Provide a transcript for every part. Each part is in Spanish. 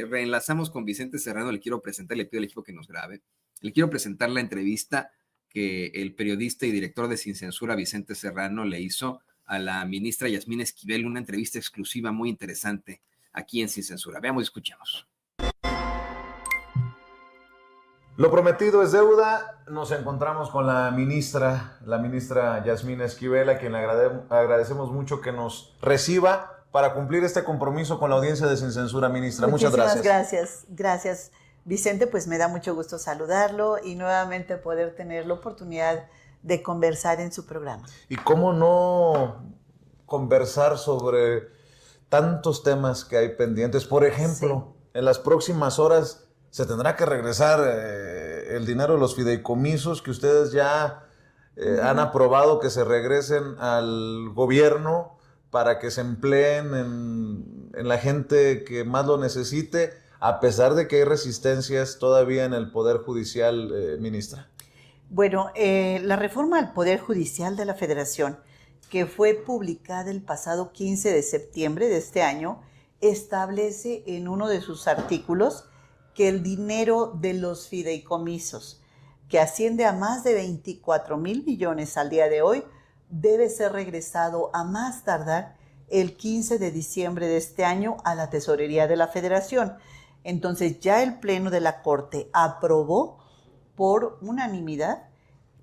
reenlazamos con Vicente Serrano, le quiero presentar, le pido al equipo que nos grabe, le quiero presentar la entrevista que el periodista y director de Sin Censura, Vicente Serrano, le hizo a la ministra Yasmín Esquivel, una entrevista exclusiva muy interesante aquí en Sin Censura. Veamos y escuchemos. Lo prometido es deuda. Nos encontramos con la ministra Yasmín Esquivel, a quien le agradecemos mucho que nos reciba para cumplir este compromiso con la audiencia de Sin Censura, ministra. Muchas gracias. Gracias, Vicente. Pues me da mucho gusto saludarlo y nuevamente poder tener la oportunidad de conversar en su programa. ¿Y cómo no conversar sobre tantos temas que hay pendientes? Por ejemplo, en las próximas horas se tendrá que regresar el dinero de los fideicomisos que ustedes ya han aprobado que se regresen al gobierno para que se empleen en la gente que más lo necesite, a pesar de que hay resistencias todavía en el Poder Judicial, ministra. Bueno, la reforma al Poder Judicial de la Federación, que fue publicada el pasado 15 de septiembre de este año, establece en uno de sus artículos que el dinero de los fideicomisos, que asciende a más de 24,000 millones al día de hoy, debe ser regresado a más tardar el 15 de diciembre de este año a la Tesorería de la Federación. Entonces ya el Pleno de la Corte aprobó por unanimidad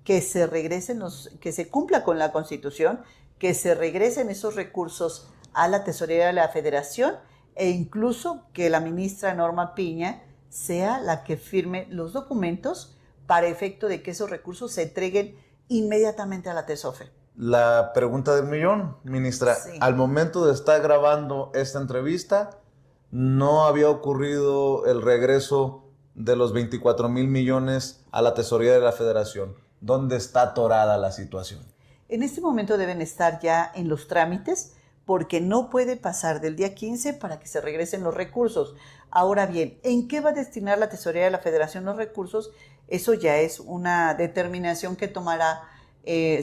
que se regresen que se cumpla con la Constitución, que se regresen esos recursos a la Tesorería de la Federación e incluso que la ministra Norma Piña sea la que firme los documentos para efecto de que esos recursos se entreguen inmediatamente a la TESOFE. La pregunta del millón, ministra. Sí. Al momento de estar grabando esta entrevista, no había ocurrido el regreso de los 24,000 millones a la Tesorería de la Federación. ¿Dónde está atorada la situación? En este momento deben estar ya en los trámites, porque no puede pasar del día 15 para que se regresen los recursos. Ahora bien, ¿en qué va a destinar la Tesorería de la Federación los recursos? Eso ya es una determinación que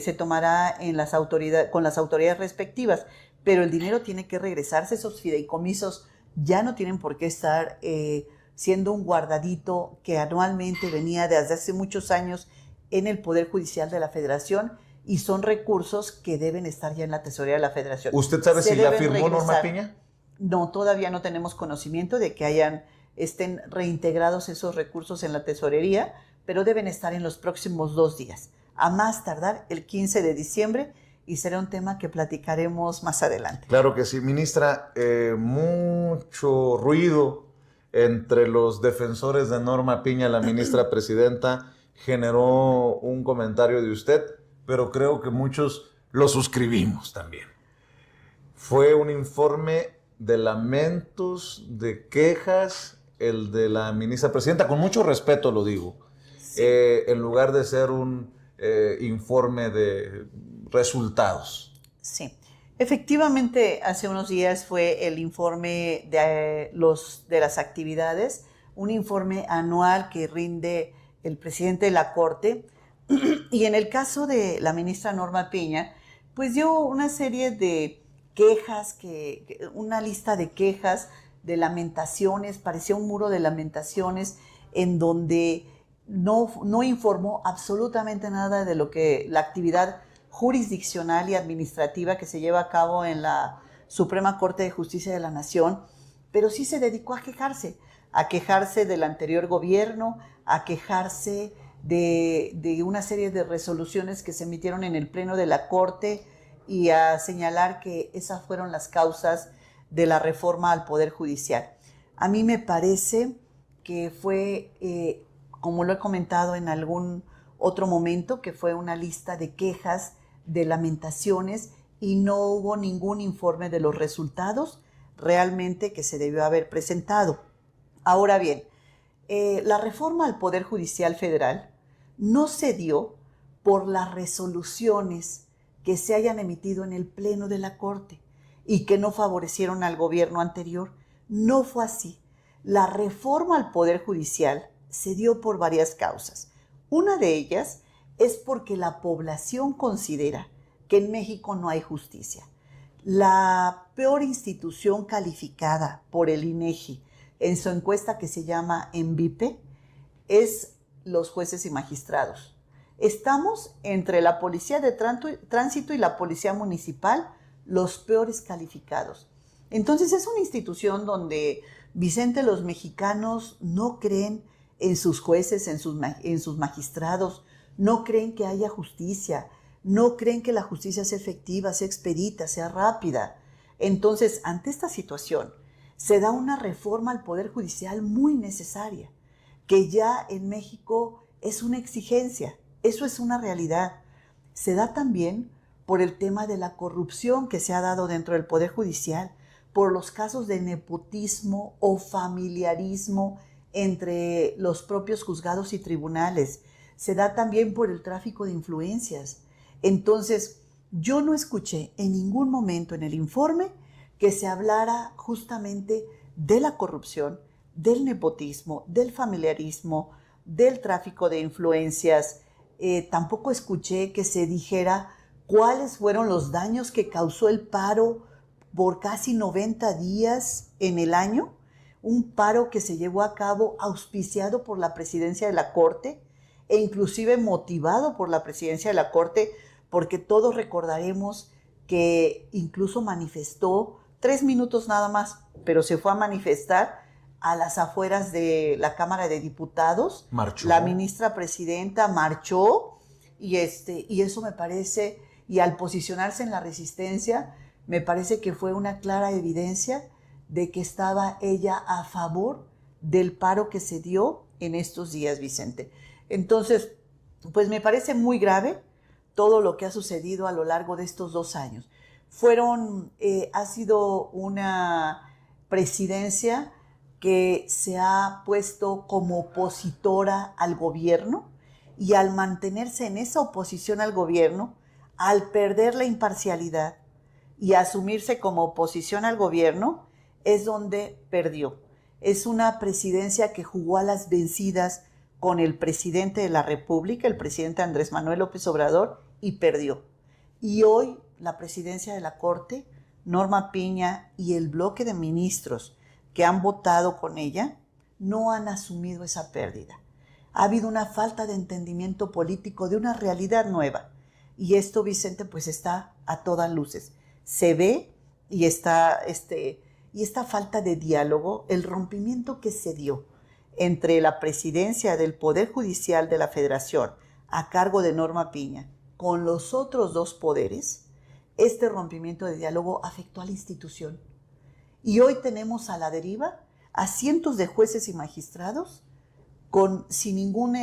se tomará con las autoridades respectivas, pero el dinero tiene que regresarse. Esos fideicomisos ya no tienen por qué estar siendo un guardadito que anualmente venía desde hace muchos años en el Poder Judicial de la Federación, y son recursos que deben estar ya en la Tesorería de la Federación. ¿Usted sabe si ya firmó Norma Piña? No, todavía no tenemos conocimiento de que estén reintegrados esos recursos en la Tesorería, pero deben estar en los próximos 2 días, a más tardar el 15 de diciembre, y será un tema que platicaremos más adelante. Claro que sí, ministra. Mucho ruido entre los defensores de Norma Piña, la ministra presidenta, generó un comentario de usted, pero creo que muchos lo suscribimos también. Fue un informe de lamentos, de quejas, el de la ministra presidenta, con mucho respeto lo digo, sí. En lugar de ser un informe de resultados. Sí, efectivamente hace unos días fue el informe de las actividades, un informe anual que rinde el presidente de la Corte. Y en el caso de la ministra Norma Piña, pues dio una serie de quejas, una lista de quejas, de lamentaciones, parecía un muro de lamentaciones en donde no informó absolutamente nada de lo que la actividad jurisdiccional y administrativa que se lleva a cabo en la Suprema Corte de Justicia de la Nación, pero sí se dedicó a quejarse del anterior gobierno, a quejarse de una serie de resoluciones que se emitieron en el Pleno de la Corte y a señalar que esas fueron las causas de la reforma al Poder Judicial. A mí me parece que fue, como lo he comentado en algún otro momento, que fue una lista de quejas, de lamentaciones, y no hubo ningún informe de los resultados realmente que se debió haber presentado. Ahora bien, la reforma al Poder Judicial Federal no se dio por las resoluciones que se hayan emitido en el Pleno de la Corte y que no favorecieron al gobierno anterior. No fue así. La reforma al Poder Judicial se dio por varias causas. Una de ellas es porque la población considera que en México no hay justicia. La peor institución calificada por el INEGI en su encuesta que se llama ENVIPE es los jueces y magistrados. Estamos entre la policía de tránsito y la policía municipal, los peores calificados. Entonces es una institución donde, Vicente, los mexicanos no creen en sus jueces, en sus magistrados, no creen que haya justicia, no creen que la justicia sea efectiva, sea expedita, sea rápida. Entonces, ante esta situación, se da una reforma al Poder Judicial muy necesaria, que ya en México es una exigencia, eso es una realidad. Se da también por el tema de la corrupción que se ha dado dentro del Poder Judicial, por los casos de nepotismo o familiarismo entre los propios juzgados y tribunales. Se da también por el tráfico de influencias. Entonces, yo no escuché en ningún momento en el informe que se hablara justamente de la corrupción, del nepotismo, del familiarismo, del tráfico de influencias. Tampoco escuché que se dijera cuáles fueron los daños que causó el paro por casi 90 días en el año, un paro que se llevó a cabo auspiciado por la presidencia de la Corte e inclusive motivado por la presidencia de la Corte, porque todos recordaremos que incluso manifestó 3 minutos nada más, pero se fue a manifestar a las afueras de la Cámara de Diputados. Marchó. La ministra presidenta marchó y eso me parece, y al posicionarse en la resistencia, me parece que fue una clara evidencia de que estaba ella a favor del paro que se dio en estos días, Vicente. Entonces, pues me parece muy grave todo lo que ha sucedido a lo largo de estos 2 años. Ha sido una presidencia que se ha puesto como opositora al gobierno, y al mantenerse en esa oposición al gobierno, al perder la imparcialidad y asumirse como oposición al gobierno, es donde perdió. Es una presidencia que jugó a las vencidas con el presidente de la República, el presidente Andrés Manuel López Obrador, y perdió. Y hoy la presidencia de la Corte, Norma Piña y el bloque de ministros que han votado con ella, no han asumido esa pérdida. Ha habido una falta de entendimiento político de una realidad nueva. Y esto, Vicente, pues está a todas luces. Se ve y esta falta de diálogo, el rompimiento que se dio entre la presidencia del Poder Judicial de la Federación, a cargo de Norma Piña, con los otros 2 poderes, este rompimiento de diálogo afectó a la institución. Y hoy tenemos a la deriva a cientos de jueces y magistrados sin ningún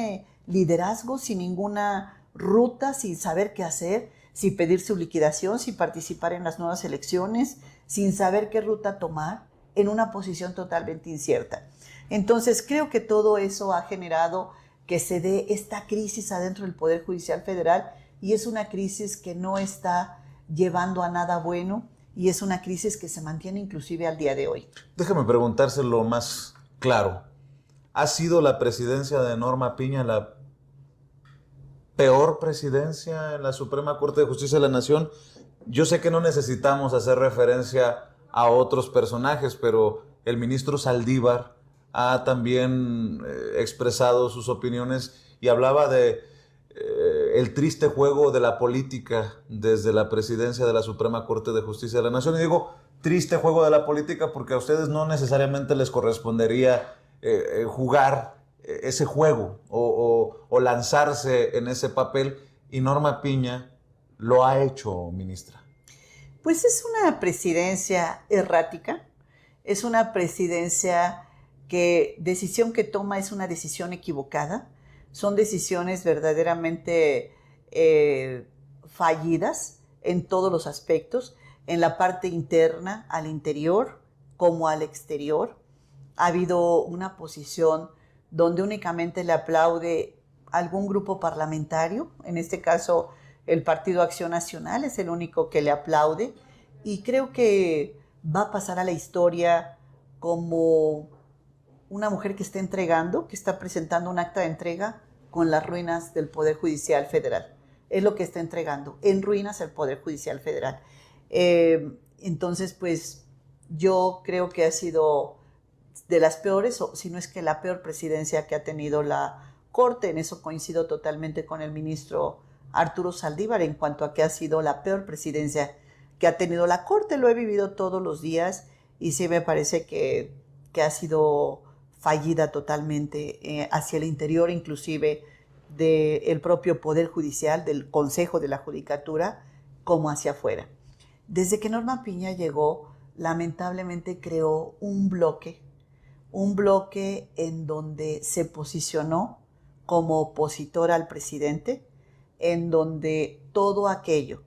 liderazgo, sin ninguna ruta, sin saber qué hacer, sin pedir su liquidación, sin participar en las nuevas elecciones, sin saber qué ruta tomar, en una posición totalmente incierta. Entonces, creo que todo eso ha generado que se dé esta crisis adentro del Poder Judicial Federal, y es una crisis que no está llevando a nada bueno, y es una crisis que se mantiene inclusive al día de hoy. Déjame preguntárselo más claro. ¿Ha sido la presidencia de Norma Piña la peor presidencia en la Suprema Corte de Justicia de la Nación? Yo sé que no necesitamos hacer referencia a otros personajes, pero el ministro Saldívar ha también expresado sus opiniones y hablaba de el triste juego de la política desde la presidencia de la Suprema Corte de Justicia de la Nación. Y digo triste juego de la política porque a ustedes no necesariamente les correspondería jugar ese juego o lanzarse en ese papel, y Norma Piña lo ha hecho, ministra. Pues es una presidencia errática, es una presidencia que decisión que toma es una decisión equivocada, son decisiones verdaderamente fallidas en todos los aspectos, en la parte interna, al interior como al exterior. Ha habido una posición donde únicamente le aplaude algún grupo parlamentario, en este caso el Partido Acción Nacional es el único que le aplaude, y creo que va a pasar a la historia como una mujer que está entregando, que está presentando un acta de entrega con las ruinas del Poder Judicial Federal. Es lo que está entregando, en ruinas el Poder Judicial Federal. Entonces, pues yo creo que ha sido de las peores, o si no es que la peor presidencia que ha tenido la Corte. En eso coincido totalmente con el ministro Arturo Saldívar en cuanto a que ha sido la peor presidencia que ha tenido la Corte. Lo he vivido todos los días y sí me parece que ha sido fallida totalmente hacia el interior, inclusive del propio Poder Judicial, del Consejo de la Judicatura, como hacia afuera. Desde que Norma Piña llegó, lamentablemente creó un bloque en donde se posicionó como opositora al presidente, en donde todo aquello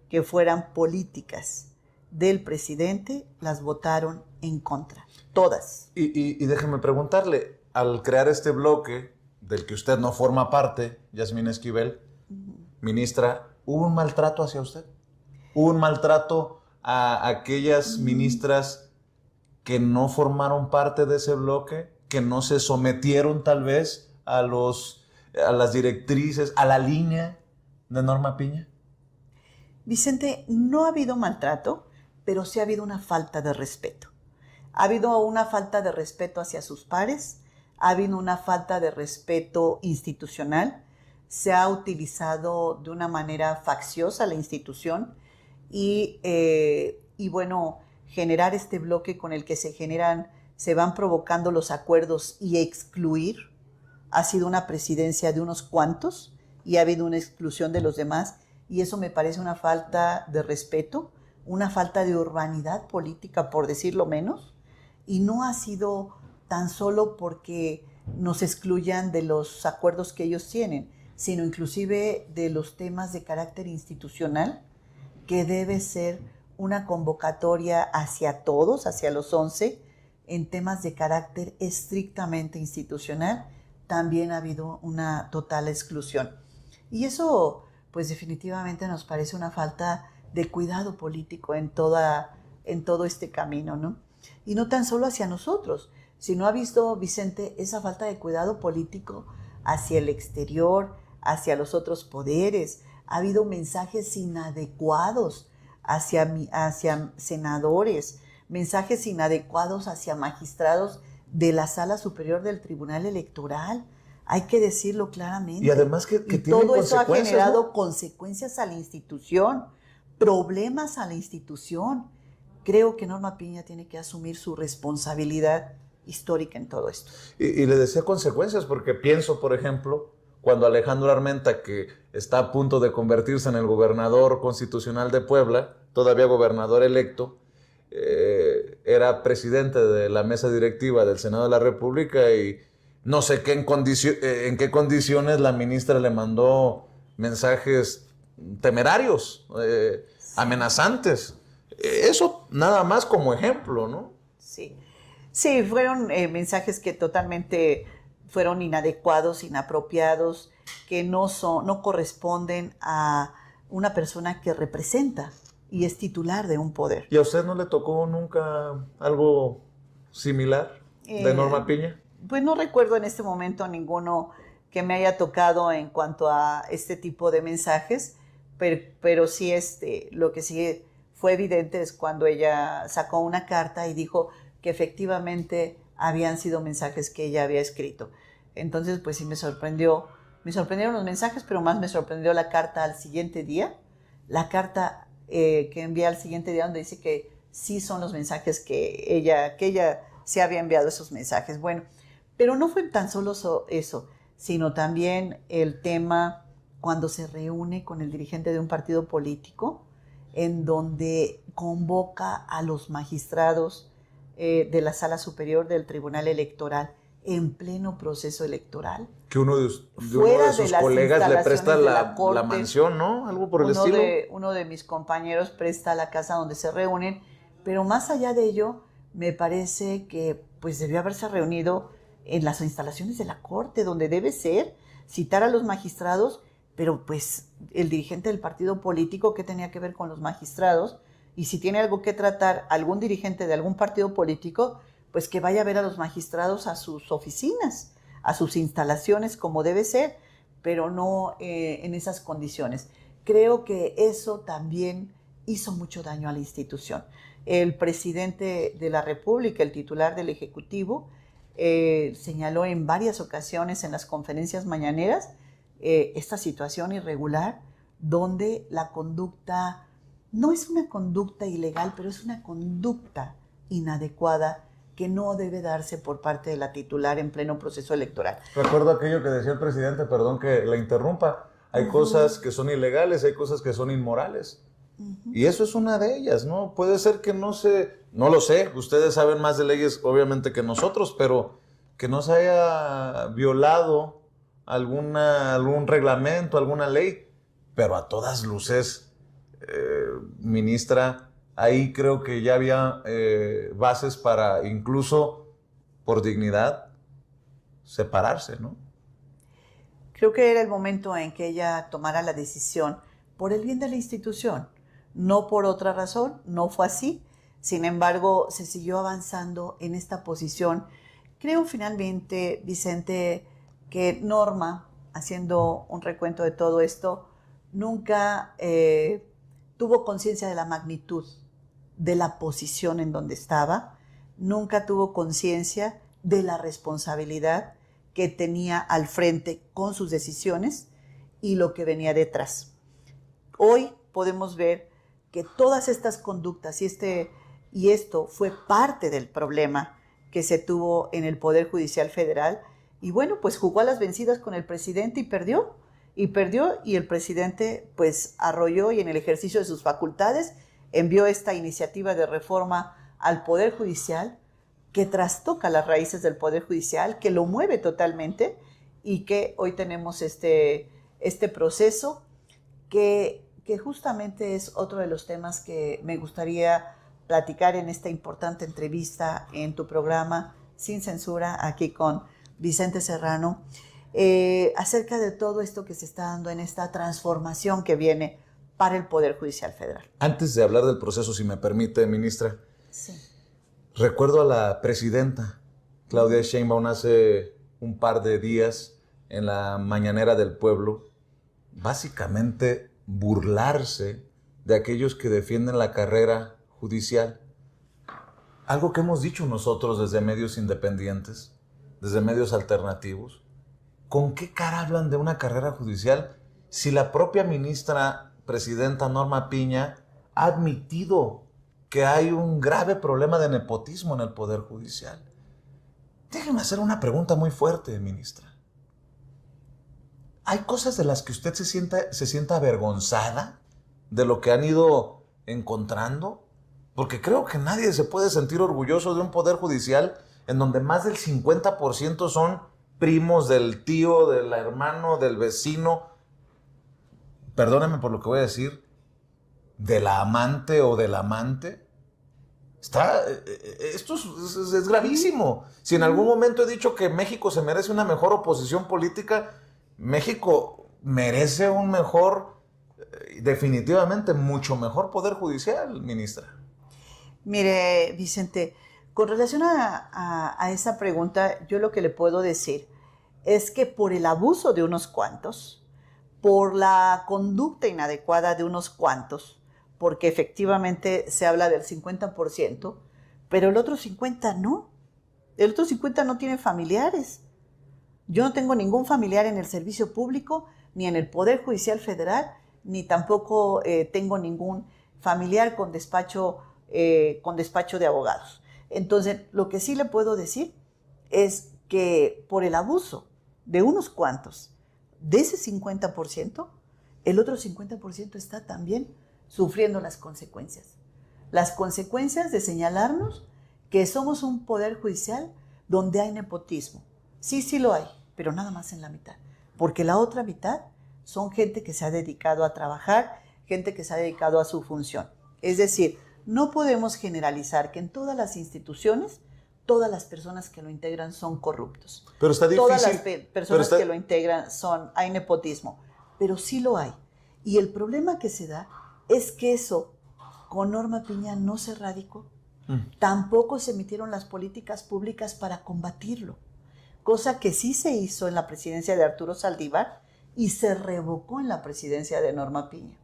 que fueran políticas del presidente las votaron en contra, todas. Y déjeme preguntarle, al crear este bloque del que usted no forma parte, Yasmín Esquivel, ministra, ¿hubo un maltrato hacia usted? ¿Hubo un maltrato a aquellas ministras que no formaron parte de ese bloque, que no se sometieron tal vez a las directrices, a la línea de Norma Piña? Vicente, no ha habido maltrato, pero sí ha habido una falta de respeto. Ha habido una falta de respeto hacia sus pares, ha habido una falta de respeto institucional, se ha utilizado de una manera facciosa la institución y bueno, generar este bloque con el que se van provocando los acuerdos y excluir. Ha sido una presidencia de unos cuantos y ha habido una exclusión de los demás, y eso me parece una falta de respeto, una falta de urbanidad política, por decirlo menos, y no ha sido tan solo porque nos excluyan de los acuerdos que ellos tienen, sino inclusive de los temas de carácter institucional, que debe ser una convocatoria hacia todos, hacia los 11, en temas de carácter estrictamente institucional. También ha habido una total exclusión. Y eso, pues definitivamente nos parece una falta de cuidado político en todo este camino, ¿no? Y no tan solo hacia nosotros, sino ha visto, Vicente, esa falta de cuidado político hacia el exterior, hacia los otros poderes. Ha habido mensajes inadecuados hacia senadores, mensajes inadecuados hacia magistrados de la Sala Superior del Tribunal Electoral. Hay que decirlo claramente. Y además que tiene todo eso ha consecuencias, generado, ¿no?, consecuencias a la institución, problemas a la institución. Creo que Norma Piña tiene que asumir su responsabilidad histórica en todo esto. Y le decía consecuencias porque pienso, por ejemplo, cuando Alejandro Armenta, que está a punto de convertirse en el gobernador constitucional de Puebla, todavía gobernador electo, era presidente de la mesa directiva del Senado de la República, y no sé en qué condiciones la ministra le mandó mensajes temerarios, amenazantes. Eso nada más como ejemplo, ¿no? Sí, sí, fueron mensajes que totalmente fueron inadecuados, inapropiados, que no corresponden a una persona que representa y es titular de un poder. ¿Y a usted no le tocó nunca algo similar de Norma Piña? Pues no recuerdo en este momento ninguno que me haya tocado en cuanto a este tipo de mensajes, pero sí lo que sí fue evidente es cuando ella sacó una carta y dijo que efectivamente habían sido mensajes que ella había escrito. Entonces, pues sí me sorprendieron los mensajes, pero más me sorprendió la carta al siguiente día, la carta que envía al siguiente día donde dice que sí son los mensajes que ella se había enviado esos mensajes. Bueno, pero no fue tan solo eso, sino también el tema cuando se reúne con el dirigente de un partido político, en donde convoca a los magistrados de la Sala Superior del Tribunal Electoral en pleno proceso electoral. Que uno de sus colegas le presta la mansión, ¿no? Algo por el estilo. Uno de mis compañeros presta la casa donde se reúnen, pero más allá de ello, me parece que pues debió haberse reunido en las instalaciones de la Corte, donde debe ser, citar a los magistrados, pero pues el dirigente del partido político, ¿qué tenía que ver con los magistrados? Y si tiene algo que tratar algún dirigente de algún partido político, pues que vaya a ver a los magistrados a sus oficinas, a sus instalaciones como debe ser, pero no en esas condiciones. Creo que eso también hizo mucho daño a la institución. El presidente de la República, el titular del Ejecutivo, señaló en varias ocasiones en las conferencias mañaneras esta situación irregular donde la conducta no es una conducta ilegal, pero es una conducta inadecuada que no debe darse por parte de la titular en pleno proceso electoral. Recuerdo aquello que decía el presidente, perdón que la interrumpa, hay cosas que son ilegales, hay cosas que son inmorales. Y eso es una de ellas, ¿no? Puede ser que no lo sé, ustedes saben más de leyes obviamente que nosotros, pero que no se haya violado algún reglamento, alguna ley, pero a todas luces, ministra, ahí creo que ya había bases para incluso por dignidad separarse, ¿no? Creo que era el momento en que ella tomara la decisión por el bien de la institución, no por otra razón, no fue así. Sin embargo, se siguió avanzando en esta posición. Creo finalmente, Vicente, que Norma, haciendo un recuento de todo esto, nunca tuvo conciencia de la magnitud de la posición en donde estaba, nunca tuvo conciencia de la responsabilidad que tenía al frente con sus decisiones y lo que venía detrás. Hoy podemos ver que todas estas conductas y esto fue parte del problema que se tuvo en el Poder Judicial Federal. Y bueno, pues jugó a las vencidas con el presidente y perdió y el presidente pues arrolló y en el ejercicio de sus facultades envió esta iniciativa de reforma al Poder Judicial que trastoca las raíces del Poder Judicial, que lo mueve totalmente y que hoy tenemos este proceso que justamente es otro de los temas que me gustaría platicar en esta importante entrevista en tu programa Sin Censura, aquí con Vicente Serrano, acerca de todo esto que se está dando en esta transformación que viene para el Poder Judicial Federal. Antes de hablar del proceso, si me permite, ministra, sí. Recuerdo a la presidenta Claudia Sheinbaum hace un par de días en la Mañanera del Pueblo, básicamente burlarse de aquellos que defienden la carrera judicial. Algo que hemos dicho nosotros desde medios independientes, desde medios alternativos. ¿Con qué cara hablan de una carrera judicial si la propia ministra presidenta Norma Piña ha admitido que hay un grave problema de nepotismo en el Poder Judicial? Déjeme hacer una pregunta muy fuerte, ministra. ¿Hay cosas de las que usted se sienta avergonzada de lo que han ido encontrando? Porque creo que nadie se puede sentir orgulloso de un Poder Judicial en donde más del 50% son primos del tío, del hermano, del vecino. Perdónenme por lo que voy a decir, de la amante o del amante. Esto es gravísimo. Si en algún momento he dicho que México se merece una mejor oposición política, México merece un mejor, definitivamente mucho mejor Poder Judicial, ministra. Mire, Vicente, con relación a esa pregunta, yo lo que le puedo decir es que por el abuso de unos cuantos, por la conducta inadecuada de unos cuantos, porque efectivamente se habla del 50%, pero el otro 50% no. El otro 50% no tiene familiares. Yo no tengo ningún familiar en el servicio público, ni en el Poder Judicial Federal, ni tampoco tengo ningún familiar con despacho de abogados. Entonces, lo que sí le puedo decir es que por el abuso de unos cuantos, de ese 50%, el otro 50% está también sufriendo las consecuencias. Las consecuencias de señalarnos que somos un Poder Judicial donde hay nepotismo. Sí lo hay, pero nada más en la mitad. Porque la otra mitad son gente que se ha dedicado a trabajar, gente que se ha dedicado a su función. Es decir, no podemos generalizar que en todas las instituciones, todas las personas que lo integran son corruptos. Pero está difícil. Todas las personas que lo integran hay nepotismo. Pero sí lo hay. Y el problema que se da es que eso con Norma Piña no se erradicó. Tampoco se emitieron las políticas públicas para combatirlo. Cosa que sí se hizo en la presidencia de Arturo Saldívar y se revocó en la presidencia de Norma Piña.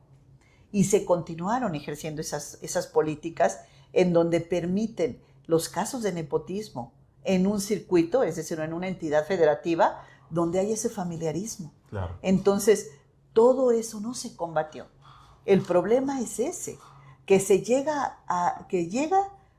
Y se continuaron ejerciendo esas políticas en donde permiten los casos de nepotismo en un circuito, es decir, en una entidad federativa, donde hay ese familiarismo. Claro. Entonces, todo eso no se combatió. El problema es ese, que llega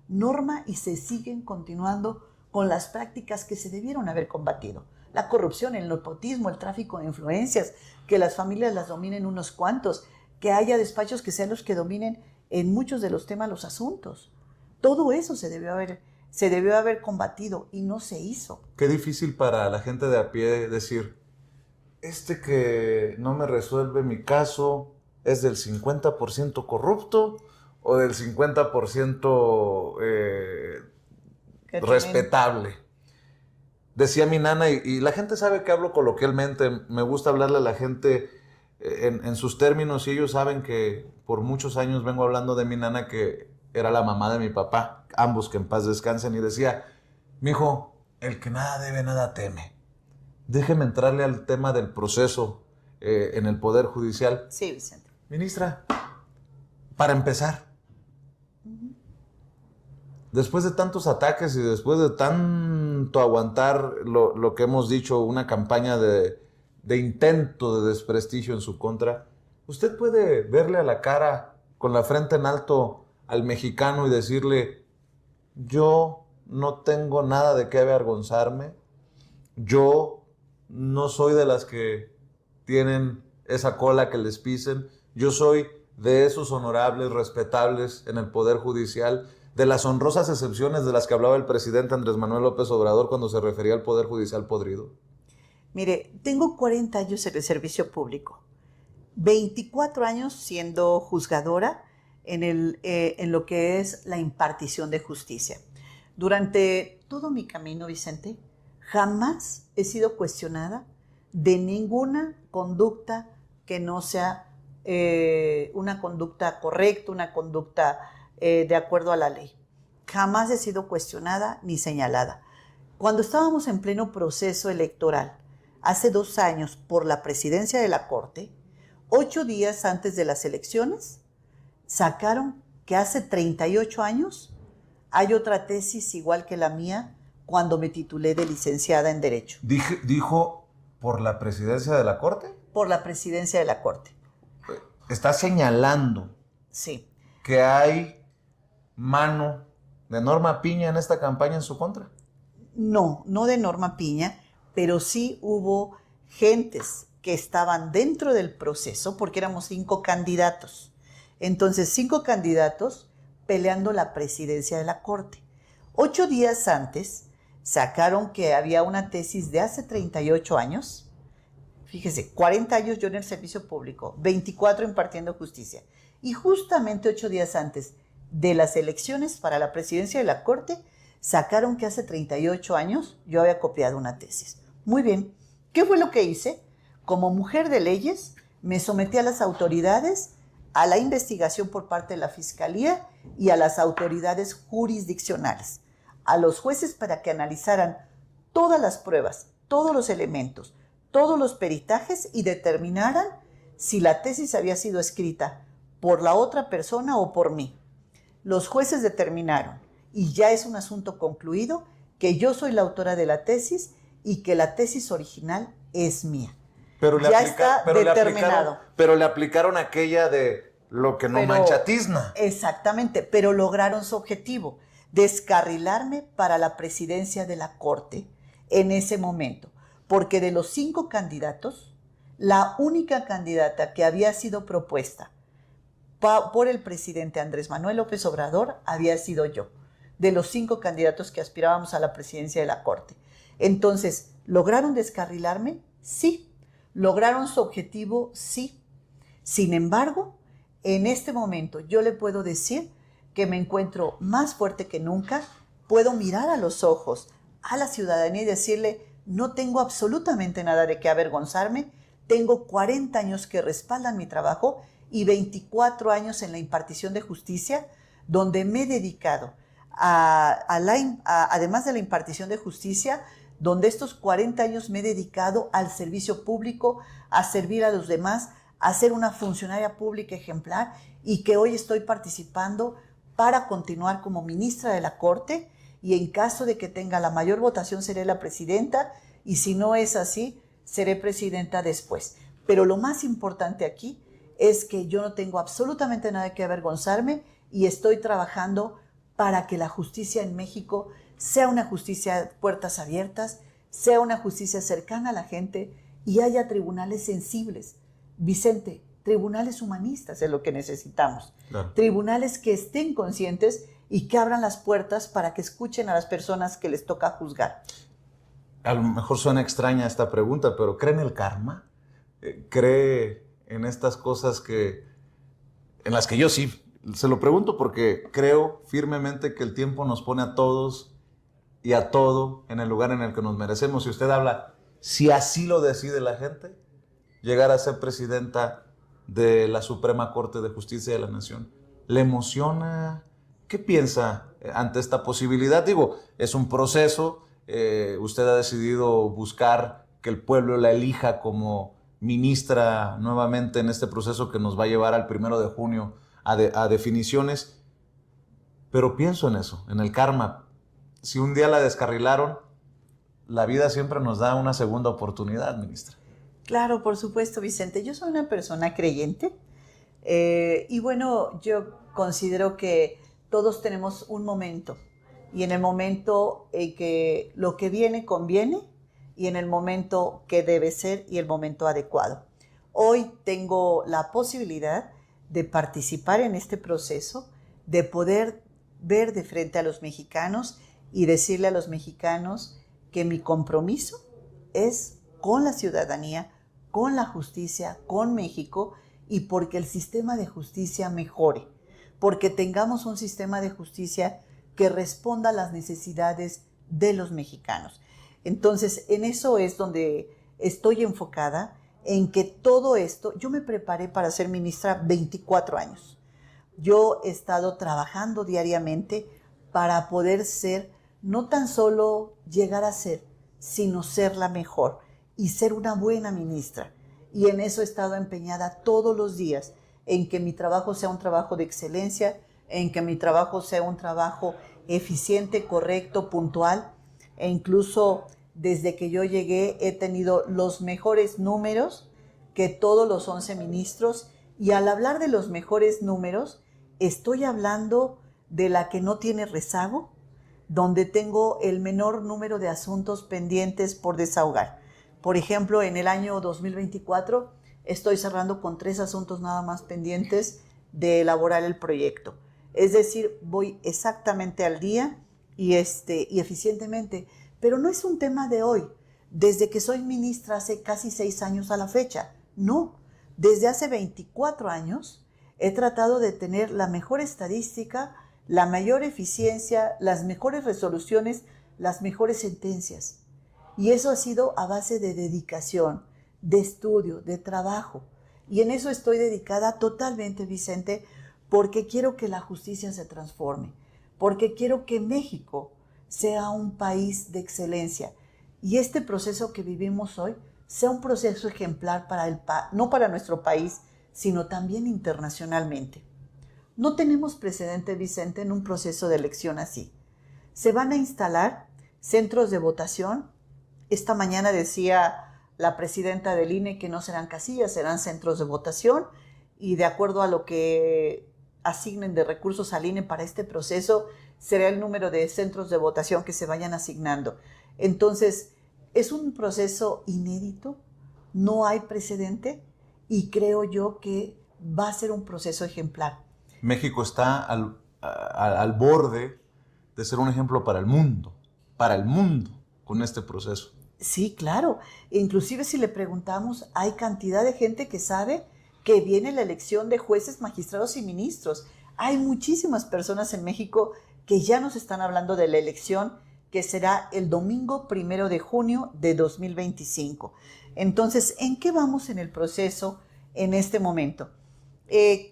norma y se siguen continuando con las prácticas que se debieron haber combatido. La corrupción, el nepotismo, el tráfico de influencias, que las familias las dominen unos cuantos, que haya despachos que sean los que dominen en muchos de los temas los asuntos. Todo eso se debió haber combatido y no se hizo. Qué difícil para la gente de a pie decir, que no me resuelve mi caso es del 50% corrupto o del 50% respetable. Decía mi nana, y la gente sabe que hablo coloquialmente, me gusta hablarle a la gente en sus términos, y ellos saben que por muchos años vengo hablando de mi nana, que era la mamá de mi papá, ambos que en paz descansen, y decía, mijo, el que nada debe, nada teme. Déjeme entrarle al tema del proceso en el Poder Judicial. Sí, Vicente. Ministra, para empezar, después de tantos ataques y después de tanto aguantar lo que hemos dicho, una campaña de intento de desprestigio en su contra, ¿usted puede verle a la cara con la frente en alto al mexicano y decirle, yo no tengo nada de qué avergonzarme, yo no soy de las que tienen esa cola que les pisen, yo soy de esos honorables, respetables en el Poder Judicial, de las honrosas excepciones de las que hablaba el presidente Andrés Manuel López Obrador cuando se refería al Poder Judicial podrido? Mire, tengo 40 años en el servicio público, 24 años siendo juzgadora en lo que es la impartición de justicia. Durante todo mi camino, Vicente, jamás he sido cuestionada de ninguna conducta que no sea una conducta correcta, una conducta de acuerdo a la ley. Jamás he sido cuestionada ni señalada. Cuando estábamos en pleno proceso electoral, hace 2 años, por la presidencia de la Corte, 8 días antes de las elecciones, sacaron que hace 38 años hay otra tesis igual que la mía cuando me titulé de licenciada en Derecho. ¿Dijo por la presidencia de la Corte? Por la presidencia de la Corte. Está señalando Sí. que hay mano de Norma Piña en esta campaña en su contra. No de Norma Piña, pero sí hubo gentes que estaban dentro del proceso, porque éramos 5 candidatos. Entonces, 5 candidatos peleando la presidencia de la Corte. 8 días antes sacaron que había una tesis de hace 38 años. Fíjese, 40 años yo en el servicio público, 24 impartiendo justicia. Y justamente 8 días antes de las elecciones para la presidencia de la Corte, sacaron que hace 38 años yo había copiado una tesis. Muy bien, ¿qué fue lo que hice? Como mujer de leyes, me sometí a las autoridades, a la investigación por parte de la Fiscalía y a las autoridades jurisdiccionales, a los jueces para que analizaran todas las pruebas, todos los elementos, todos los peritajes y determinaran si la tesis había sido escrita por la otra persona o por mí. Los jueces determinaron, y ya es un asunto concluido, que yo soy la autora de la tesis y que la tesis original es mía. Pero le aplicaron aquella de lo que no mancha tizna. Exactamente, pero lograron su objetivo, descarrilarme para la presidencia de la Corte en ese momento. Porque de los 5 candidatos, la única candidata que había sido propuesta por el presidente Andrés Manuel López Obrador había sido yo, de los 5 candidatos que aspirábamos a la presidencia de la Corte. Entonces, ¿lograron descarrilarme? Sí. ¿Lograron su objetivo? Sí. Sin embargo, en este momento yo le puedo decir que me encuentro más fuerte que nunca, puedo mirar a los ojos a la ciudadanía y decirle, no tengo absolutamente nada de qué avergonzarme, tengo 40 años que respaldan mi trabajo y 24 años en la impartición de justicia, donde me he dedicado además de la impartición de justicia, donde estos 40 años me he dedicado al servicio público, a servir a los demás, a ser una funcionaria pública ejemplar y que hoy estoy participando para continuar como ministra de la Corte, y en caso de que tenga la mayor votación seré la presidenta, y si no es así, seré presidenta después. Pero lo más importante aquí es que yo no tengo absolutamente nada que avergonzarme y estoy trabajando para que la justicia en México sea una justicia de puertas abiertas, sea una justicia cercana a la gente y haya tribunales sensibles. Vicente, tribunales humanistas es lo que necesitamos. Claro. Tribunales que estén conscientes y que abran las puertas para que escuchen a las personas que les toca juzgar. A lo mejor suena extraña esta pregunta, pero ¿cree en el karma? ¿Cree en estas cosas en las que yo sí? Se lo pregunto porque creo firmemente que el tiempo nos pone a todos y a todo en el lugar en el que nos merecemos. Si usted habla, si así lo decide la gente, llegar a ser presidenta de la Suprema Corte de Justicia de la Nación, ¿le emociona? ¿Qué piensa ante esta posibilidad? Digo, es un proceso, usted ha decidido buscar que el pueblo la elija como ministra nuevamente en este proceso que nos va a llevar al 1 de junio a definiciones, pero pienso en eso, en el karma. Si un día la descarrilaron, la vida siempre nos da una segunda oportunidad, ministra. Claro, por supuesto, Vicente. Yo soy una persona creyente y bueno, yo considero que todos tenemos un momento y en el momento en que lo que viene conviene y en el momento que debe ser y el momento adecuado. Hoy tengo la posibilidad de participar en este proceso, de poder ver de frente a los mexicanos y decirle a los mexicanos que mi compromiso es con la ciudadanía, con la justicia, con México y porque el sistema de justicia mejore, porque tengamos un sistema de justicia que responda a las necesidades de los mexicanos. Entonces, en eso es donde estoy enfocada, en que todo esto, yo me preparé para ser ministra 24 años. Yo he estado trabajando diariamente para poder ser, no tan solo llegar a ser, sino ser la mejor y ser una buena ministra. Y en eso he estado empeñada todos los días, en que mi trabajo sea un trabajo de excelencia, en que mi trabajo sea un trabajo eficiente, correcto, puntual. E incluso desde que yo llegué he tenido los mejores números que todos los 11 ministros. Y al hablar de los mejores números, estoy hablando de la que no tiene rezago, donde tengo el menor número de asuntos pendientes por desahogar. Por ejemplo, en el año 2024 estoy cerrando con 3 asuntos nada más pendientes de elaborar el proyecto. Es decir, voy exactamente al día y eficientemente. Pero no es un tema de hoy, desde que soy ministra hace casi 6 años a la fecha. No, desde hace 24 años he tratado de tener la mejor estadística, la mayor eficiencia, las mejores resoluciones, las mejores sentencias. Y eso ha sido a base de dedicación, de estudio, de trabajo. Y en eso estoy dedicada totalmente, Vicente, porque quiero que la justicia se transforme, porque quiero que México sea un país de excelencia. Y este proceso que vivimos hoy sea un proceso ejemplar no para nuestro país, sino también internacionalmente. No tenemos precedente, Vicente, en un proceso de elección así. Se van a instalar centros de votación. Esta mañana decía la presidenta del INE que no serán casillas, serán centros de votación y de acuerdo a lo que asignen de recursos al INE para este proceso, será el número de centros de votación que se vayan asignando. Entonces, es un proceso inédito, no hay precedente y creo yo que va a ser un proceso ejemplar. México está al borde de ser un ejemplo para el mundo con este proceso. Sí, claro. Inclusive si le preguntamos, hay cantidad de gente que sabe que viene la elección de jueces, magistrados y ministros. Hay muchísimas personas en México que ya nos están hablando de la elección que será el domingo 1 de junio de 2025. Entonces, ¿en qué vamos en el proceso en este momento?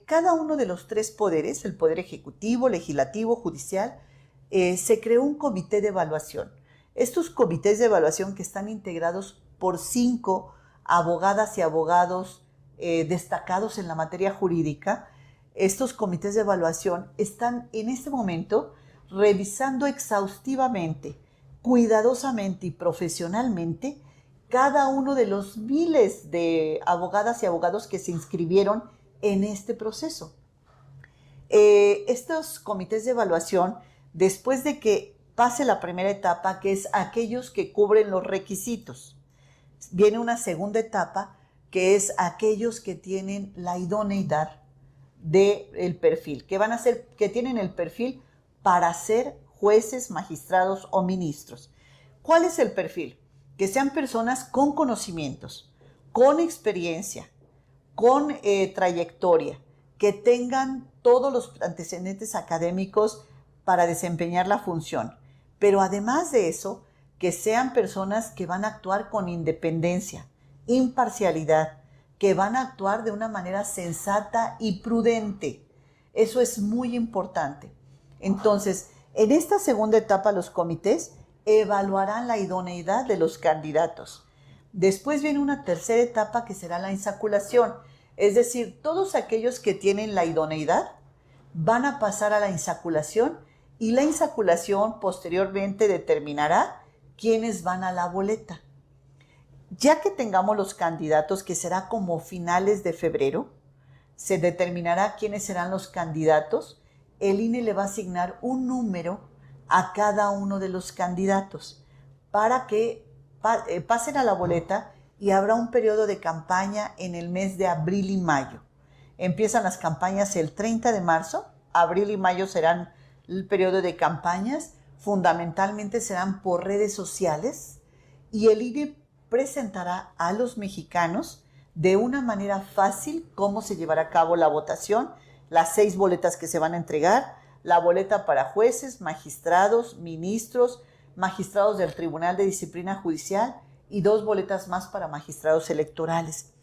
Cada uno de los 3 poderes, el poder ejecutivo, legislativo, judicial, se creó un comité de evaluación. Estos comités de evaluación que están integrados por 5 abogadas y abogados destacados en la materia jurídica, estos comités de evaluación están en este momento revisando exhaustivamente, cuidadosamente y profesionalmente cada uno de los miles de abogadas y abogados que se inscribieron en este proceso. Estos comités de evaluación, después de que pase la primera etapa, que es aquellos que cubren los requisitos, viene una segunda etapa, que es aquellos que tienen la idoneidad del perfil, que tienen el perfil para ser jueces, magistrados o ministros. ¿Cuál es el perfil? Que sean personas con conocimientos, con experiencia, con trayectoria, que tengan todos los antecedentes académicos para desempeñar la función. Pero además de eso, que sean personas que van a actuar con independencia, imparcialidad, que van a actuar de una manera sensata y prudente. Eso es muy importante. Entonces, en esta segunda etapa, los comités evaluarán la idoneidad de los candidatos. Después viene una tercera etapa que será la insaculación. Es decir, todos aquellos que tienen la idoneidad van a pasar a la insaculación y la insaculación posteriormente determinará quiénes van a la boleta. Ya que tengamos los candidatos, que será como finales de febrero, se determinará quiénes serán los candidatos. El INE le va a asignar un número a cada uno de los candidatos para que pasen a la boleta, y habrá un periodo de campaña en el mes de abril y mayo. Empiezan las campañas el 30 de marzo, abril y mayo serán el periodo de campañas, fundamentalmente serán por redes sociales, y el INE presentará a los mexicanos de una manera fácil cómo se llevará a cabo la votación, las 6 boletas que se van a entregar, la boleta para jueces, magistrados, ministros, magistrados del Tribunal de Disciplina Judicial y 2 boletas más para magistrados electorales.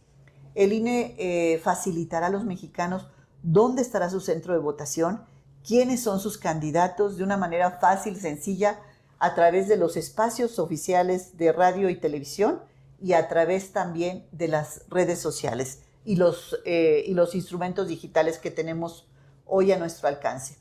El INE facilitará a los mexicanos dónde estará su centro de votación, quiénes son sus candidatos de una manera fácil, sencilla, a través de los espacios oficiales de radio y televisión y a través también de las redes sociales y los instrumentos digitales que tenemos hoy a nuestro alcance.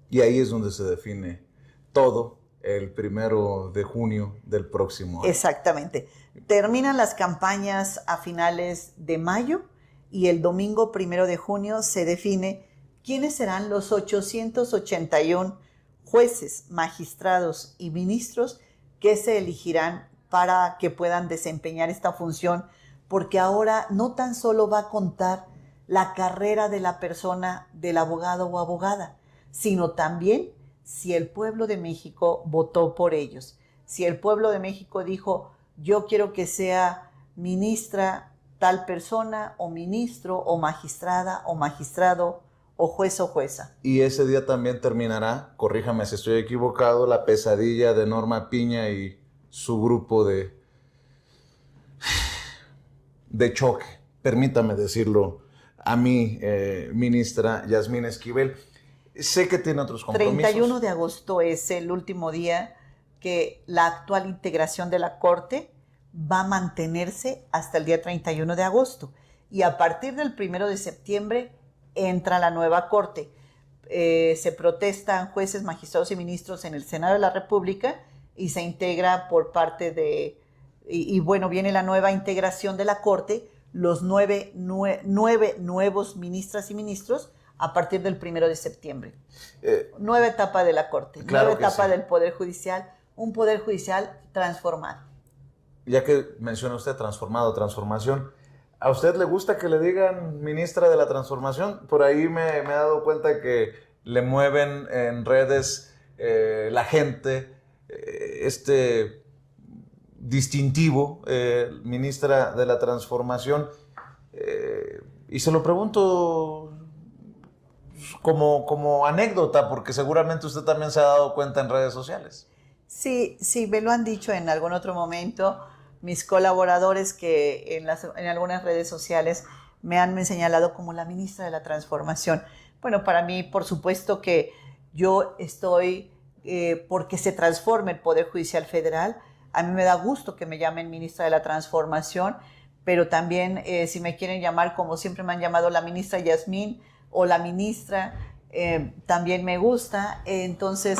Y ahí es donde se define todo el 1 de junio del próximo año. Exactamente. Terminan las campañas a finales de mayo y el domingo 1 de junio se define quiénes serán los 881 jueces, magistrados y ministros que se elegirán para que puedan desempeñar esta función, porque ahora no tan solo va a contar la carrera de la persona, del abogado o abogada, sino también si el pueblo de México votó por ellos. Si el pueblo de México dijo, yo quiero que sea ministra tal persona, o ministro, o magistrada, o magistrado, o juez o jueza. Y ese día también terminará, corríjame si estoy equivocado, la pesadilla de Norma Piña y su grupo de choque, permítame decirlo a mí, ministra Yasmín Esquivel. Sé que tiene otros compromisos. 31 de agosto es el último día que la actual integración de la Corte va a mantenerse hasta el día 31 de agosto. Y a partir del 1 de septiembre entra la nueva Corte. Se protestan jueces, magistrados y ministros en el Senado de la República y se integra por parte de... bueno, viene la nueva integración de la Corte, los nueve nuevos ministras y ministros a partir del 1 de septiembre. Nueva etapa de la Corte, claro, nueva etapa sí, del Poder Judicial, un Poder Judicial transformado. Ya que menciona usted transformado, transformación, ¿a usted le gusta que le digan ministra de la transformación? Por ahí me he dado cuenta que le mueven en redes la gente este distintivo, ministra de la transformación, y se lo pregunto como anécdota, porque seguramente usted también se ha dado cuenta en redes sociales. Sí, me lo han dicho en algún otro momento mis colaboradores que en algunas redes sociales me han señalado como la ministra de la transformación. Bueno, para mí, por supuesto que yo estoy porque se transforme el Poder Judicial Federal. A mí me da gusto que me llamen ministra de la transformación, pero también si me quieren llamar como siempre me han llamado la ministra Yasmín, o la ministra también me gusta. Entonces,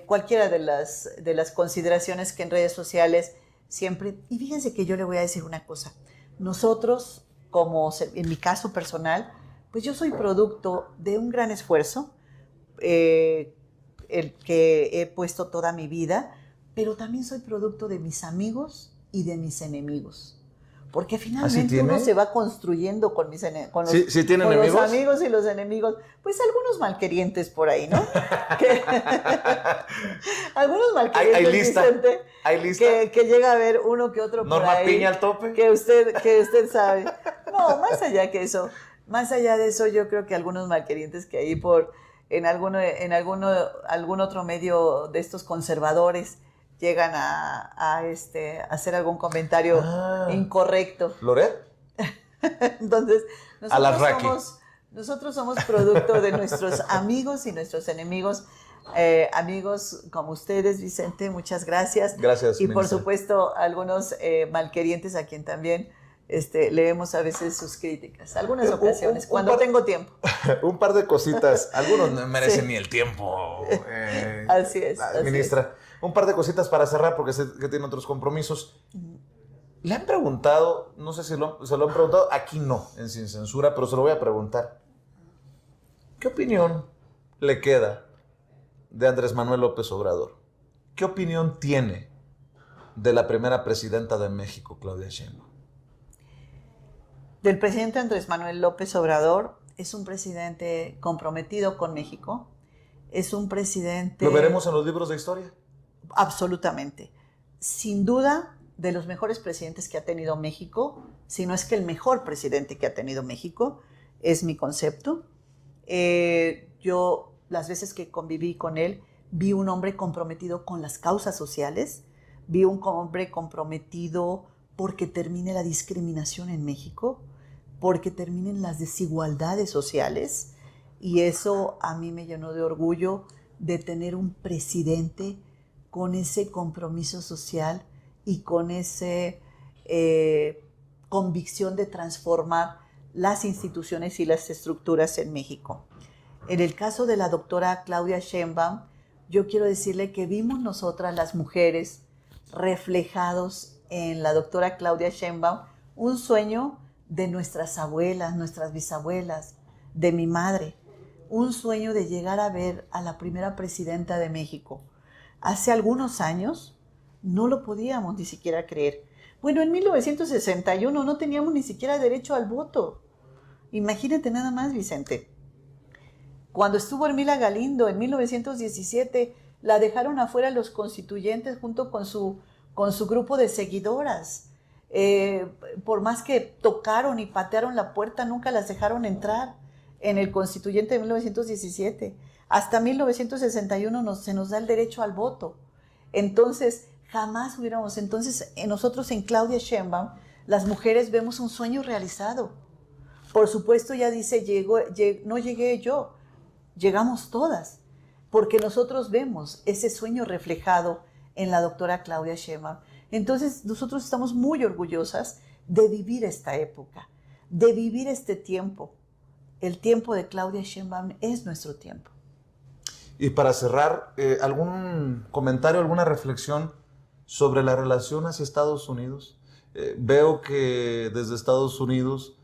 cualquiera de las consideraciones que en redes sociales siempre... Y fíjense que yo le voy a decir una cosa. Nosotros, como en mi caso personal, pues yo soy producto de un gran esfuerzo, el que he puesto toda mi vida, pero también soy producto de mis amigos y de mis enemigos. Porque finalmente uno se va construyendo con los amigos y los enemigos. Pues algunos malquerientes por ahí, ¿no? Algunos malquerientes, ¿Hay lista? Vicente, ¿Hay lista? Que llega a ver uno que otro por ¿Norma ahí. Piña al tope? Que usted sabe. No, más allá que eso. Más allá de eso, yo creo que algunos malquerientes que ahí en algún otro medio de estos conservadores llegan a hacer algún comentario incorrecto. ¿Loret? Entonces, nosotros somos producto de nuestros amigos y nuestros enemigos. Amigos como ustedes, Vicente, muchas gracias. Gracias, Y ministra. por supuesto, algunos malquerientes a quien también leemos a veces sus críticas. Algunas ocasiones, cuando tengo tiempo. Un par de cositas. Algunos no merecen ni el tiempo. Así es. Ministra, un par de cositas para cerrar porque sé que tiene otros compromisos. Le han preguntado, no sé si se lo han preguntado, aquí no, en Sin Censura, pero se lo voy a preguntar. ¿Qué opinión le queda de Andrés Manuel López Obrador? ¿Qué opinión tiene de la primera presidenta de México, Claudia Sheinbaum? Del presidente Andrés Manuel López Obrador, es un presidente comprometido con México, es un presidente... ¿Lo veremos en los libros de historia? Absolutamente. Sin duda, de los mejores presidentes que ha tenido México, si no es que el mejor presidente que ha tenido México, es mi concepto. Yo, las veces que conviví con él, vi un hombre comprometido con las causas sociales, vi un hombre comprometido porque termine la discriminación en México, porque terminen las desigualdades sociales, y eso a mí me llenó de orgullo de tener un presidente con ese compromiso social y con esa convicción de transformar las instituciones y las estructuras en México. En el caso de la doctora Claudia Sheinbaum, yo quiero decirle que vimos nosotras las mujeres reflejados en la doctora Claudia Sheinbaum un sueño de nuestras abuelas, nuestras bisabuelas, de mi madre, un sueño de llegar a ver a la primera presidenta de México. Hace algunos años no lo podíamos ni siquiera creer. Bueno, en 1961 no teníamos ni siquiera derecho al voto. Imagínate nada más, Vicente. Cuando estuvo Ermila Galindo en 1917, la dejaron afuera los constituyentes junto con su grupo de seguidoras. Por más que tocaron y patearon la puerta, nunca las dejaron entrar en el constituyente de 1917. Hasta 1961 se nos da el derecho al voto. Entonces, jamás hubiéramos... Entonces, nosotros en Claudia Sheinbaum, las mujeres vemos un sueño realizado. Por supuesto, ella dice, no llegué yo, llegamos todas, porque nosotros vemos ese sueño reflejado en la doctora Claudia Sheinbaum. Entonces, nosotros estamos muy orgullosas de vivir esta época, de vivir este tiempo. El tiempo de Claudia Sheinbaum es nuestro tiempo. Y para cerrar, ¿algún comentario, alguna reflexión sobre la relación hacia Estados Unidos? Veo que desde Estados Unidos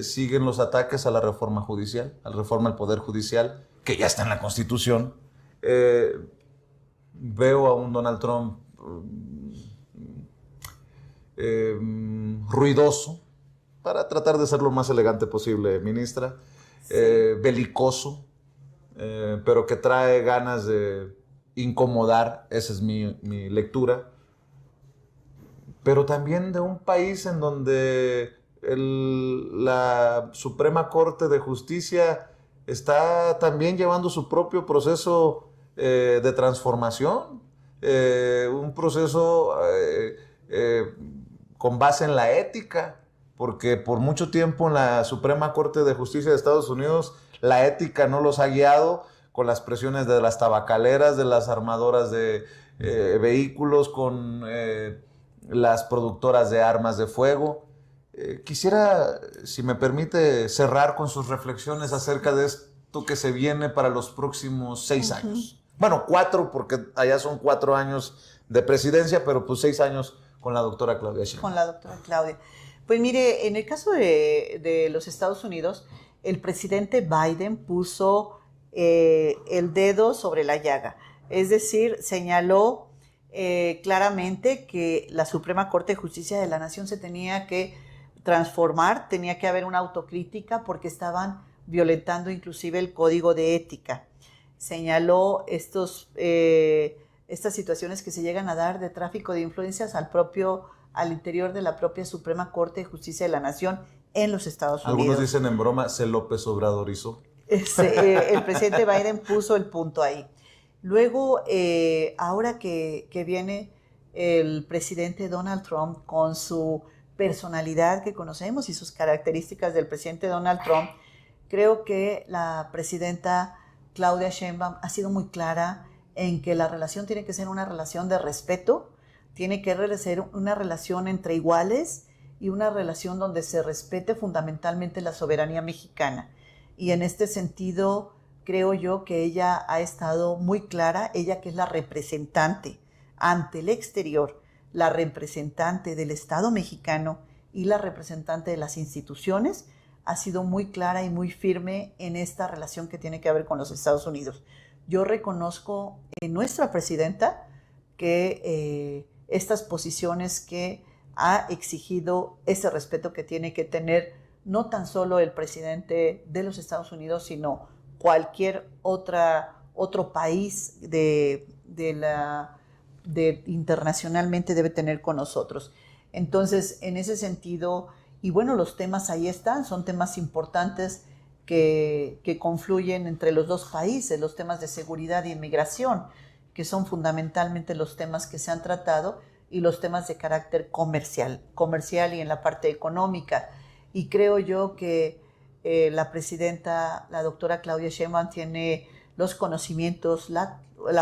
siguen los ataques a la reforma judicial, a la reforma al Poder Judicial, que ya está en la Constitución. Veo a un Donald Trump ruidoso, para tratar de ser lo más elegante posible, ministra, sí. Belicoso, pero que trae ganas de incomodar, esa es mi lectura, pero también de un país en donde la Suprema Corte de Justicia está también llevando su propio proceso de transformación, un proceso con base en la ética, porque por mucho tiempo en la Suprema Corte de Justicia de Estados Unidos la ética no los ha guiado, con las presiones de las tabacaleras, de las armadoras de vehículos, con las productoras de armas de fuego. Quisiera, si me permite, cerrar con sus reflexiones acerca de esto que se viene para los próximos 6 años. Bueno, 4, porque allá son 4 años de presidencia, pero pues 6 años con la doctora Claudia Sheinbaum. Con la doctora Claudia. Pues mire, en el caso de los Estados Unidos, el presidente Biden puso el dedo sobre la llaga. Es decir, señaló claramente que la Suprema Corte de Justicia de la Nación se tenía que transformar, tenía que haber una autocrítica porque estaban violentando inclusive el código de ética. Señaló estas situaciones que se llegan a dar de tráfico de influencias al interior de la propia Suprema Corte de Justicia de la Nación en los Estados Unidos. Algunos dicen en broma, se López Obradorizó. El presidente Biden puso el punto ahí. Luego, ahora que viene el presidente Donald Trump con su personalidad que conocemos y sus características del presidente Donald Trump, creo que la presidenta Claudia Sheinbaum ha sido muy clara en que la relación tiene que ser una relación de respeto, tiene que ser una relación entre iguales y una relación donde se respete fundamentalmente la soberanía mexicana. Y en este sentido, creo yo que ella ha estado muy clara, ella que es la representante ante el exterior, la representante del Estado mexicano y la representante de las instituciones, ha sido muy clara y muy firme en esta relación que tiene que ver con los Estados Unidos. Yo reconozco en nuestra presidenta que estas posiciones que ha exigido ese respeto que tiene que tener no tan solo el presidente de los Estados Unidos, sino cualquier otro país internacionalmente debe tener con nosotros. Entonces, en ese sentido, y bueno, los temas ahí están, son temas importantes que confluyen entre los dos países, los temas de seguridad e inmigración, que son fundamentalmente los temas que se han tratado, y los temas de carácter comercial y en la parte económica. Y creo yo que la presidenta, la doctora Claudia Sheinbaum, tiene los conocimientos, la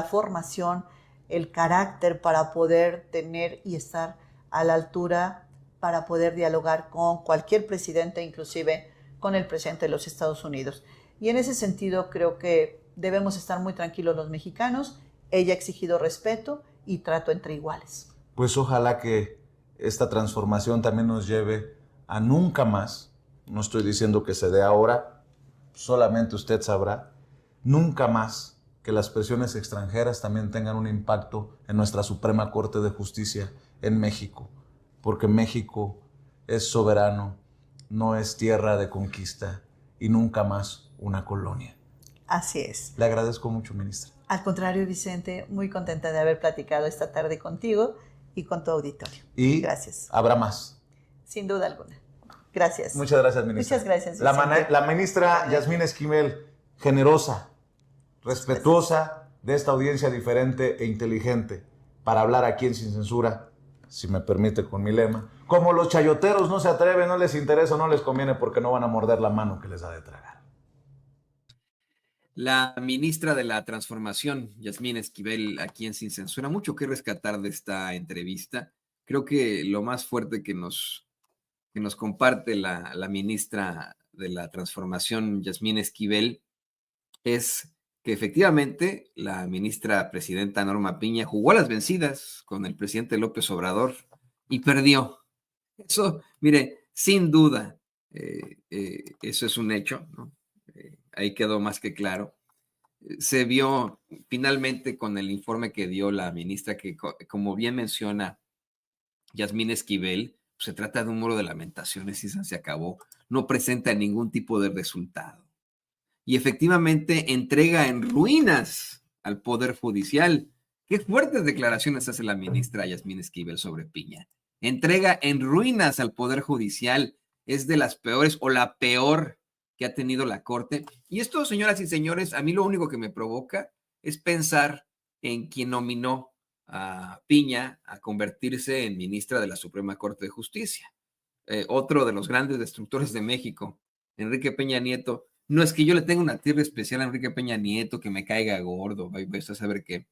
formación, el carácter para poder tener y estar a la altura para poder dialogar con cualquier presidente, inclusive con el presidente de los Estados Unidos. Y en ese sentido creo que debemos estar muy tranquilos los mexicanos. Ella ha exigido respeto y trato entre iguales. Pues ojalá que esta transformación también nos lleve a nunca más, no estoy diciendo que se dé ahora, solamente usted sabrá, nunca más que las presiones extranjeras también tengan un impacto en nuestra Suprema Corte de Justicia en México, porque México es soberano, no es tierra de conquista y nunca más una colonia. Así es. Le agradezco mucho, ministra. Al contrario, Vicente, muy contenta de haber platicado esta tarde contigo y con tu auditorio. Y gracias. Habrá más. Sin duda alguna. Gracias. Muchas gracias, ministra. Muchas gracias, Vicente. La ministra Yasmín Esquivel, generosa, respetuosa de esta audiencia diferente e inteligente, para hablar aquí en Sin Censura, si me permite con mi lema. Como los chayoteros no se atreven, no les interesa, no les conviene, porque no van a morder la mano que les da de tragar. La ministra de la Transformación, Yasmín Esquivel, aquí en Sin Censura, mucho que rescatar de esta entrevista. Creo que lo más fuerte que nos comparte la ministra de la Transformación, Yasmín Esquivel, es que efectivamente la ministra presidenta Norma Piña jugó a las vencidas con el presidente López Obrador y perdió. Eso, mire, sin duda, eso es un hecho, ¿no? Ahí quedó más que claro. Se vio finalmente con el informe que dio la ministra que, como bien menciona Yasmín Esquivel, pues se trata de un muro de lamentaciones y se acabó. No presenta ningún tipo de resultado. Y efectivamente entrega en ruinas al Poder Judicial. Qué fuertes declaraciones hace la ministra Yasmín Esquivel sobre Piña. Entrega en ruinas al Poder Judicial. Es de las peores o la peor que ha tenido la Corte. Y esto, señoras y señores, a mí lo único que me provoca es pensar en quien nominó a Piña a convertirse en ministra de la Suprema Corte de Justicia. Otro de los grandes destructores de México, Enrique Peña Nieto. No es que yo le tenga una tierra especial a Enrique Peña Nieto, que me caiga gordo, vais a saber qué.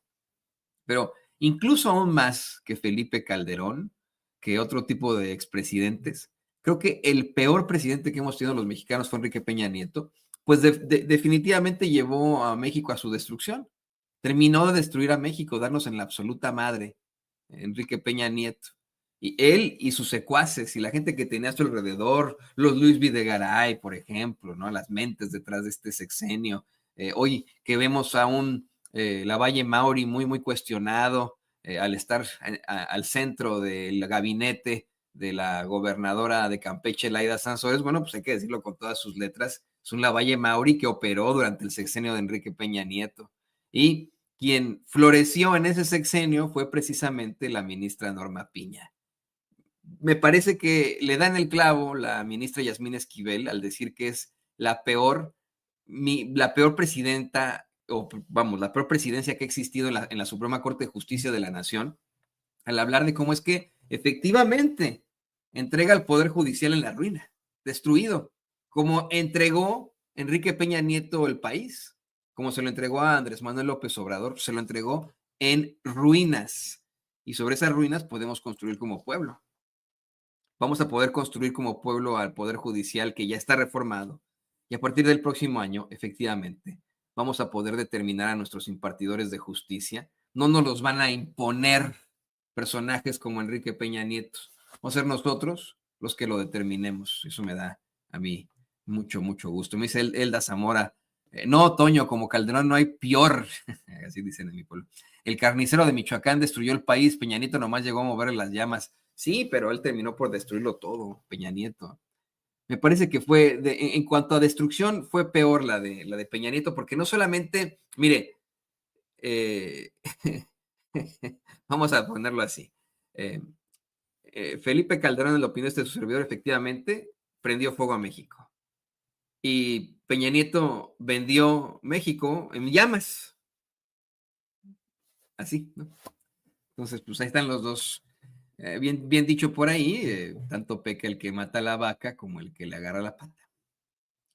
Pero incluso aún más que Felipe Calderón, que otro tipo de expresidentes, creo que el peor presidente que hemos tenido los mexicanos fue Enrique Peña Nieto, pues definitivamente llevó a México a su destrucción. Terminó de destruir a México, darnos en la absoluta madre, Enrique Peña Nieto. Y él y sus secuaces y la gente que tenía a su alrededor, los Luis Videgaray, por ejemplo, ¿no? Las mentes detrás de este sexenio. Hoy que vemos a un Lavalle Mauri muy cuestionado al estar al centro del gabinete de la gobernadora de Campeche, Laida Sansores, bueno, pues hay que decirlo con todas sus letras, es un Lavalle Mauri que operó durante el sexenio de Enrique Peña Nieto. Y quien floreció en ese sexenio fue precisamente la ministra Norma Piña. Me parece que le da en el clavo la ministra Yasmín Esquivel al decir que es la peor presidenta, o vamos, la peor presidencia que ha existido en la Suprema Corte de Justicia de la Nación, al hablar de cómo es que efectivamente entrega el Poder Judicial en la ruina, destruido, como entregó Enrique Peña Nieto el país, como se lo entregó a Andrés Manuel López Obrador, se lo entregó en ruinas. Y sobre esas ruinas podemos construir como pueblo. Vamos a poder construir como pueblo al Poder Judicial que ya está reformado. Y a partir del próximo año, efectivamente, vamos a poder determinar a nuestros impartidores de justicia. No nos los van a imponer personajes como Enrique Peña Nieto. Vamos a ser nosotros los que lo determinemos. Eso me da a mí mucho gusto. Me dice Elda Zamora, no, Toño, como Calderón no hay peor. Así dicen en mi pueblo. El carnicero de Michoacán destruyó el país. Peña Nieto nomás llegó a mover las llamas. Sí, pero él terminó por destruirlo todo, Peña Nieto. Me parece que fue, en cuanto a destrucción, fue peor la de Peña Nieto, porque no solamente, mire, vamos a ponerlo así. Felipe Calderón, en la opinión de su servidor, efectivamente prendió fuego a México. Y Peña Nieto vendió México en llamas. Así, ¿no? Entonces, pues ahí están los dos. Bien dicho por ahí, tanto peca el que mata a la vaca como el que le agarra la pata.